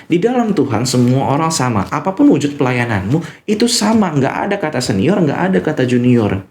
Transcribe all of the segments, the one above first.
Di dalam Tuhan semua orang sama. Apapun wujud pelayananmu, itu sama. Nggak ada kata senior, nggak ada kata junior.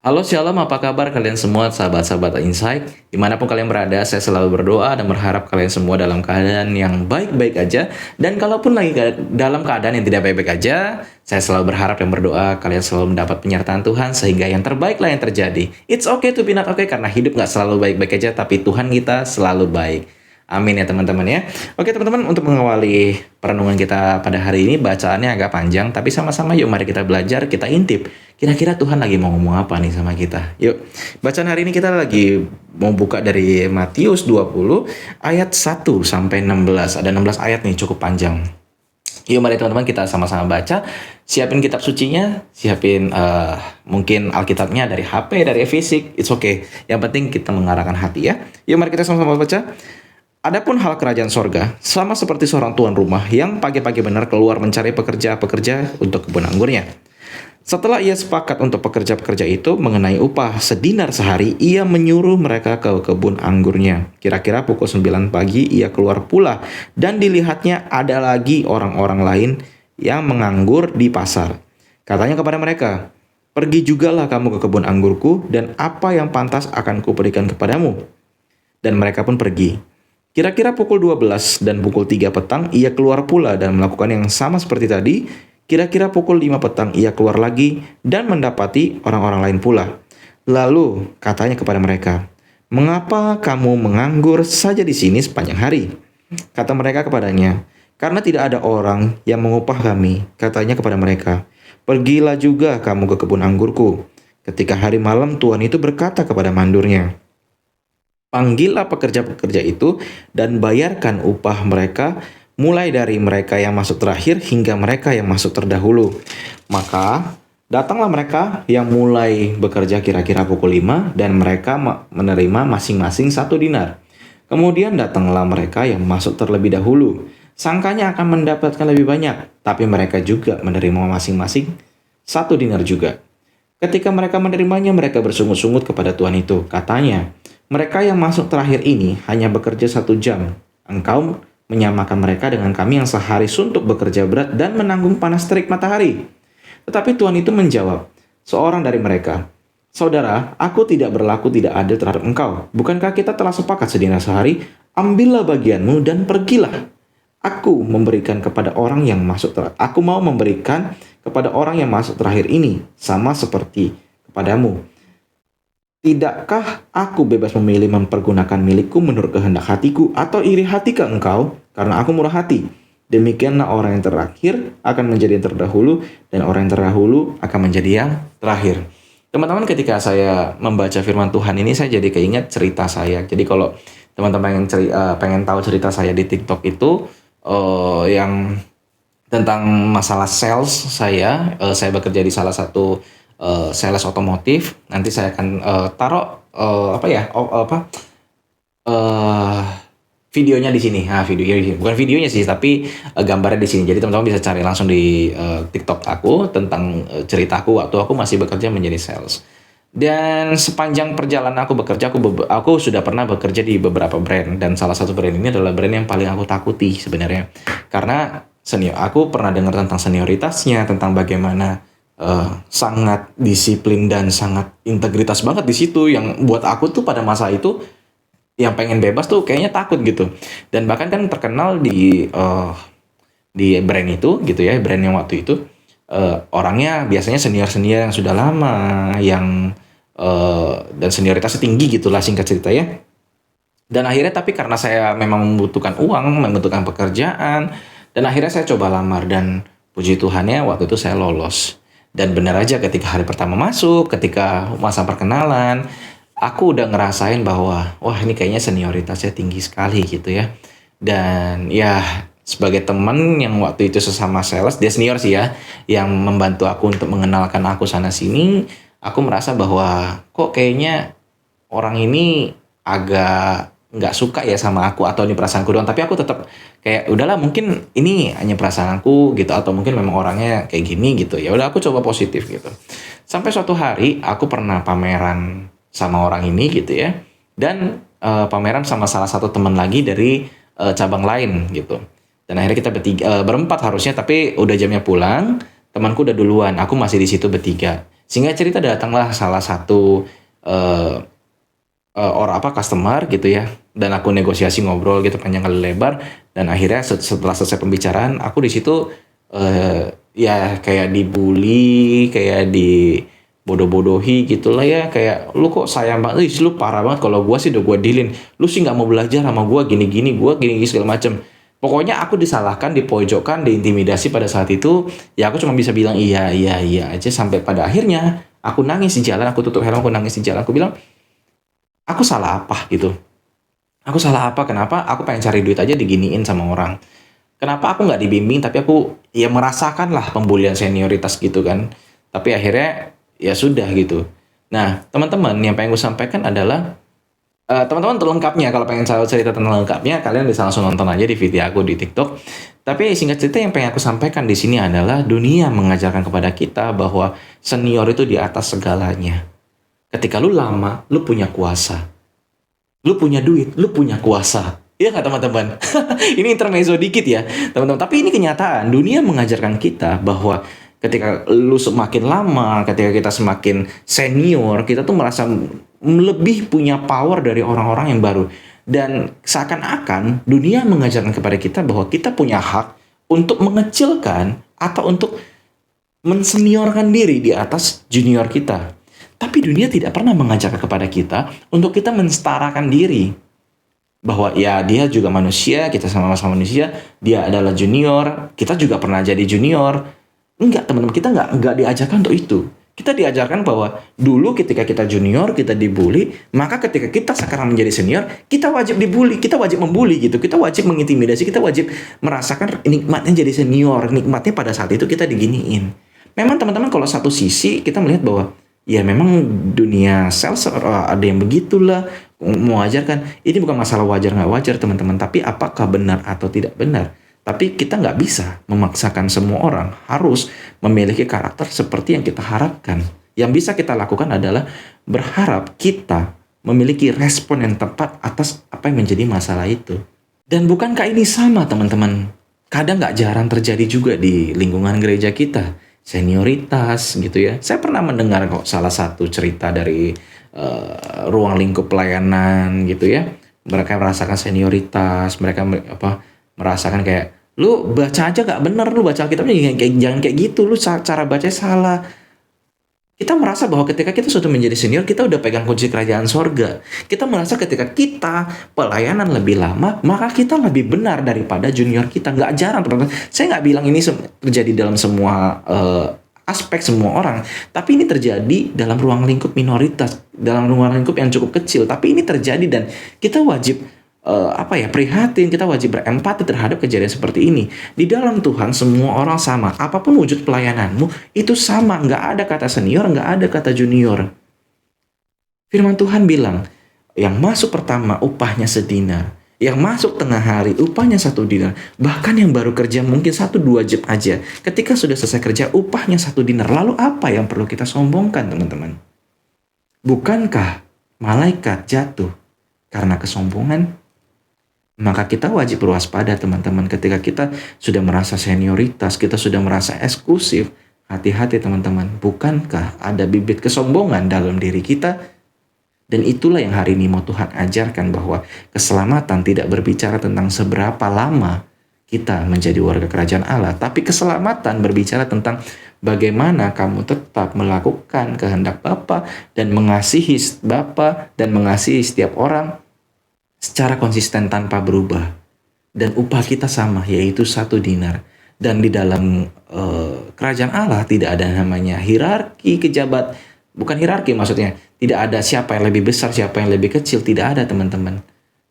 Halo Shalom, apa kabar kalian semua sahabat-sahabat Insight? Dimanapun kalian berada, saya selalu berdoa dan berharap kalian semua dalam keadaan yang baik-baik aja. Dan kalaupun lagi dalam keadaan yang tidak baik-baik aja, saya selalu berharap dan berdoa kalian selalu mendapat penyertaan Tuhan sehingga yang terbaiklah yang terjadi. It's okay to be not okay karena hidup gak selalu baik-baik aja, tapi Tuhan kita selalu baik. Amin ya teman-teman ya. Oke teman-teman, untuk mengawali perenungan kita pada hari ini, bacaannya agak panjang, tapi sama-sama yuk mari kita belajar, kita intip. Kira-kira Tuhan lagi mau ngomong apa nih sama kita? Yuk, bacaan hari ini kita lagi mau buka dari Matius 20 ayat 1 sampai 16. Ada 16 ayat nih, cukup panjang. Yuk mari teman-teman kita sama-sama baca. Siapin kitab sucinya, siapin mungkin Alkitabnya dari HP, dari fisik, it's okay. Yang penting kita mengarahkan hati ya. Yuk mari kita sama-sama baca. Adapun hal kerajaan sorga, sama seperti seorang tuan rumah yang pagi-pagi benar keluar mencari pekerja-pekerja untuk kebun anggurnya. Setelah ia sepakat untuk pekerja-pekerja itu mengenai upah sedinar sehari, ia menyuruh mereka ke kebun anggurnya. Kira-kira pukul 9 pagi ia keluar pula, dan dilihatnya ada lagi orang-orang lain yang menganggur di pasar. Katanya kepada mereka, "Pergi jugalah kamu ke kebun anggurku, dan apa yang pantas akan kuberikan kepadamu." Dan mereka pun pergi. Kira-kira pukul 12 dan pukul 3 petang ia keluar pula dan melakukan yang sama seperti tadi. Kira-kira pukul 5 petang ia keluar lagi dan mendapati orang-orang lain pula. Lalu katanya kepada mereka, "Mengapa kamu menganggur saja di sini sepanjang hari?" Kata mereka kepadanya, "Karena tidak ada orang yang mengupah kami." Katanya kepada mereka, "Pergilah juga kamu ke kebun anggurku." Ketika hari malam tuan itu berkata kepada mandurnya, "Panggillah pekerja-pekerja itu dan bayarkan upah mereka, mulai dari mereka yang masuk terakhir hingga mereka yang masuk terdahulu." Maka datanglah mereka yang mulai bekerja kira-kira pukul 5 dan mereka menerima masing-masing 1 dinar. Kemudian datanglah mereka yang masuk terlebih dahulu. Sangkanya akan mendapatkan lebih banyak, tapi mereka juga menerima masing-masing 1 dinar juga. Ketika mereka menerimanya, mereka bersungut-sungut kepada tuan itu. Katanya, "Mereka yang masuk terakhir ini hanya bekerja 1 jam. Engkau menyamakan mereka dengan kami yang sehari suntuk bekerja berat dan menanggung panas terik matahari." Tetapi tuan itu menjawab, seorang dari mereka, "Saudara, aku tidak berlaku tidak adil terhadap engkau. Bukankah kita telah sepakat sedinar sehari? Ambillah bagianmu dan pergilah. Aku mau memberikan kepada orang yang masuk terakhir ini, sama seperti kepadamu. Tidakkah aku bebas memilih mempergunakan milikku menurut kehendak hatiku atau iri hati ke engkau? Karena aku murah hati. Demikianlah orang yang terakhir akan menjadi yang terdahulu, dan orang yang terdahulu akan menjadi yang terakhir." Teman-teman, ketika saya membaca firman Tuhan ini, saya jadi keinget cerita saya. Jadi kalau teman-teman yang pengen tahu cerita saya di TikTok itu, yang tentang masalah sales saya bekerja di salah satu sales otomotif. Nanti saya akan taruh videonya di sini. Videonya di sini. Bukan videonya sih, tapi gambarnya di sini. Jadi teman-teman bisa cari langsung di TikTok aku tentang ceritaku waktu aku masih bekerja menjadi sales. Dan sepanjang perjalanan aku bekerja, aku sudah pernah bekerja di beberapa brand, dan salah satu brand ini adalah brand yang paling aku takuti sebenarnya. Karena aku pernah dengar tentang senioritasnya, tentang bagaimana sangat disiplin dan sangat integritas banget di situ, yang buat aku tuh pada masa itu yang pengen bebas tuh kayaknya takut gitu. Dan bahkan kan terkenal di brand itu gitu ya, brand yang waktu itu orangnya biasanya senior-senior yang sudah lama, yang dan senioritasnya tinggi gitulah, singkat cerita ya. Dan akhirnya tapi karena saya memang membutuhkan uang, membutuhkan pekerjaan, dan akhirnya saya coba lamar, dan puji Tuhannya waktu itu saya lolos. Dan benar aja ketika hari pertama masuk, ketika masa perkenalan, aku udah ngerasain bahwa wah ini kayaknya senioritasnya tinggi sekali gitu ya. Dan ya sebagai teman yang waktu itu sesama sales, dia senior sih ya, yang membantu aku untuk mengenalkan aku sana sini, aku merasa bahwa kok kayaknya orang ini agak nggak suka ya sama aku, atau ini perasaanku doang. Tapi aku tetap kayak udahlah, mungkin ini hanya perasaanku gitu, atau mungkin memang orangnya kayak gini gitu. Ya udah, aku coba positif gitu. Sampai suatu hari aku pernah pameran sama orang ini gitu ya. Dan pameran sama salah satu teman lagi dari cabang lain gitu. Dan akhirnya kita berempat harusnya, tapi udah jamnya pulang. Temanku udah duluan, aku masih di situ bertiga. Sehingga cerita datanglah salah satu eh, orang apa customer gitu ya, dan aku negosiasi ngobrol gitu panjang kali lebar, dan akhirnya setelah selesai pembicaraan aku di situ ya kayak dibully, kayak dibodoh-bodohi gitulah ya, kayak lu kok sayang banget, lu parah banget, kalau gua sih udah gua dealin, lu sih nggak mau belajar sama gua gini segala macem. Pokoknya aku disalahkan, dipojokkan, diintimidasi pada saat itu. Ya aku cuma bisa bilang iya iya iya aja, sampai pada akhirnya aku nangis di jalan, aku tutup helm, aku nangis di jalan, aku bilang aku salah apa gitu. Aku salah apa? Kenapa aku pengen cari duit aja diginiin sama orang? Kenapa aku nggak dibimbing, tapi aku ya merasakan lah pembulian senioritas gitu kan. Tapi akhirnya ya sudah gitu. Nah, teman-teman, yang pengen gue sampaikan adalah teman-teman terlengkapnya, kalau pengen tahu cerita tentang lengkapnya, kalian bisa langsung nonton aja di video aku di TikTok. Tapi singkat cerita yang pengen aku sampaikan di sini adalah dunia mengajarkan kepada kita bahwa senior itu di atas segalanya. Ketika lu lama, lu punya kuasa. Lu punya duit, lu punya kuasa. Iya nggak teman-teman? Ini intermezzo dikit ya, teman-teman. Tapi ini kenyataan. Dunia mengajarkan kita bahwa ketika lu semakin lama, ketika kita semakin senior, kita tuh merasa lebih punya power dari orang-orang yang baru. Dan seakan-akan dunia mengajarkan kepada kita bahwa kita punya hak untuk mengecilkan atau untuk menseniorkan diri di atas junior kita. Tapi dunia tidak pernah mengajarkan kepada kita untuk kita mensetarakan diri. Bahwa ya dia juga manusia, kita sama-sama manusia, dia adalah junior, kita juga pernah jadi junior. Enggak teman-teman, kita enggak diajarkan untuk itu. Kita diajarkan bahwa dulu ketika kita junior, kita dibully, maka ketika kita sekarang menjadi senior, kita wajib dibully, kita wajib membully gitu, kita wajib mengintimidasi, kita wajib merasakan nikmatnya jadi senior, nikmatnya pada saat itu kita diginiin. Memang teman-teman kalau satu sisi kita melihat bahwa ya memang dunia sales ada yang begitulah, mewajarkan. Ini bukan masalah wajar nggak wajar teman-teman, tapi apakah benar atau tidak benar. Tapi kita nggak bisa memaksakan semua orang harus memiliki karakter seperti yang kita harapkan. Yang bisa kita lakukan adalah berharap kita memiliki respon yang tepat atas apa yang menjadi masalah itu. Dan bukankah ini sama teman-teman? Kadang nggak jarang terjadi juga di lingkungan gereja kita. Senioritas gitu ya. Saya pernah mendengar kok salah satu cerita dari ruang lingkup pelayanan gitu ya. Mereka merasakan senioritas, mereka merasakan kayak lu baca aja gak bener, lu baca kitabnya jangan kayak gitu, lu cara baca salah. Kita merasa bahwa ketika kita sudah menjadi senior, kita udah pegang kunci kerajaan sorga. Kita merasa ketika kita pelayanan lebih lama, maka kita lebih benar daripada junior kita. Nggak jarang, teman-teman. Saya nggak bilang ini terjadi dalam semua aspek semua orang. Tapi ini terjadi dalam ruang lingkup minoritas, dalam ruang lingkup yang cukup kecil. Tapi ini terjadi dan kita wajib prihatin, kita wajib berempati terhadap kejadian seperti ini. Di dalam Tuhan semua orang sama, apapun wujud pelayananmu itu sama, nggak ada kata senior, nggak ada kata junior. Firman Tuhan bilang, yang masuk pertama upahnya sedinar, yang masuk tengah hari upahnya 1 dinar, bahkan yang baru kerja mungkin 1-2 jam aja, ketika sudah selesai kerja upahnya 1 dinar. Lalu apa yang perlu kita sombongkan teman-teman? Bukankah malaikat jatuh karena kesombongan? Maka kita wajib berwaspada teman-teman. Ketika kita sudah merasa senioritas, kita sudah merasa eksklusif, hati-hati teman-teman. Bukankah ada bibit kesombongan dalam diri kita? Dan itulah yang hari ini mau Tuhan ajarkan, bahwa keselamatan tidak berbicara tentang seberapa lama kita menjadi warga kerajaan Allah. Tapi keselamatan berbicara tentang bagaimana kamu tetap melakukan kehendak Bapa dan mengasihi Bapa dan mengasihi setiap orang secara konsisten tanpa berubah. Dan upah kita sama, yaitu 1 dinar. Dan di dalam kerajaan Allah tidak ada namanya hierarki kejabat. Bukan hierarki maksudnya. Tidak ada siapa yang lebih besar, siapa yang lebih kecil. Tidak ada teman-teman.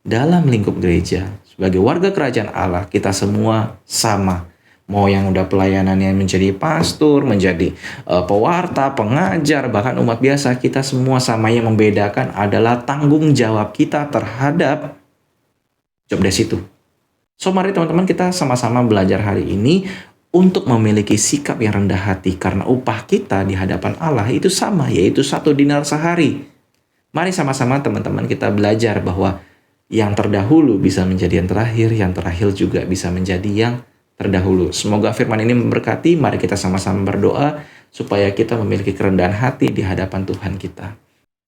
Dalam lingkup gereja, sebagai warga kerajaan Allah, kita semua sama. Mau yang udah pelayanannya menjadi pastor, menjadi pewarta, pengajar, bahkan umat biasa, kita semua sama. Yang membedakan adalah tanggung jawab kita terhadap job desk itu. So mari teman-teman kita sama-sama belajar hari ini untuk memiliki sikap yang rendah hati, karena upah kita di hadapan Allah itu sama, yaitu 1 dinar sehari. Mari sama-sama teman-teman kita belajar bahwa yang terdahulu bisa menjadi yang terakhir juga bisa menjadi yang terdahulu. Semoga firman ini memberkati. Mari kita sama-sama berdoa supaya kita memiliki kerendahan hati di hadapan Tuhan kita.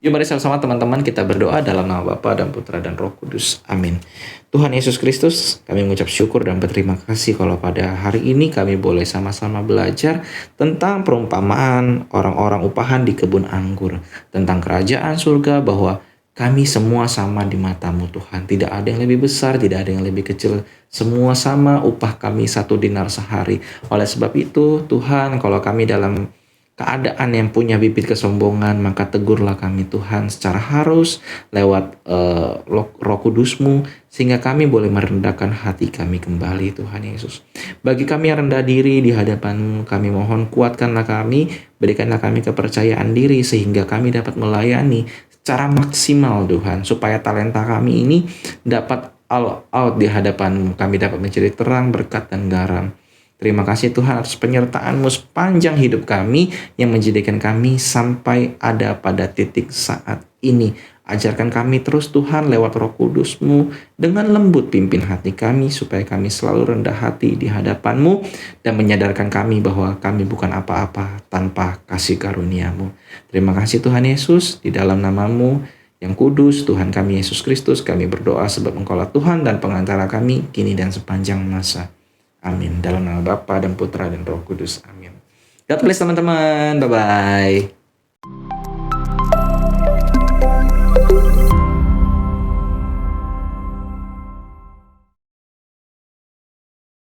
Yuk mari sama-sama teman-teman kita berdoa dalam nama Bapa dan Putra dan Roh Kudus. Amin. Tuhan Yesus Kristus, kami mengucap syukur dan berterima kasih kalau pada hari ini kami boleh sama-sama belajar tentang perumpamaan orang-orang upahan di kebun anggur. Tentang kerajaan surga, bahwa kami semua sama di mata-Mu Tuhan. Tidak ada yang lebih besar, tidak ada yang lebih kecil. Semua sama, upah kami 1 dinar sehari. Oleh sebab itu Tuhan, kalau kami dalam keadaan yang punya bibit kesombongan, maka tegurlah kami Tuhan secara harus lewat Roh Kudus-Mu, sehingga kami boleh merendahkan hati kami kembali Tuhan Yesus. Bagi kami yang rendah diri di hadapan-Mu, kami mohon kuatkanlah kami, berikanlah kami kepercayaan diri sehingga kami dapat melayani secara maksimal Tuhan, supaya talenta kami ini dapat all out di hadapan-Mu, kami dapat menjadi terang, berkat, dan garam. Terima kasih Tuhan atas penyertaan-Mu sepanjang hidup kami yang menjadikan kami sampai ada pada titik saat ini. Ajarkan kami terus Tuhan lewat Roh Kudus-Mu, dengan lembut pimpin hati kami supaya kami selalu rendah hati di hadapan-Mu dan menyadarkan kami bahwa kami bukan apa-apa tanpa kasih karunia-Mu. Terima kasih Tuhan Yesus, di dalam nama-Mu yang kudus, Tuhan kami Yesus Kristus, kami berdoa sebab Engkaulah Tuhan dan pengantara kami kini dan sepanjang masa. Amin. Dalam nama Bapa dan Putra dan Roh Kudus. Amin. God bless teman-teman. Bye-bye.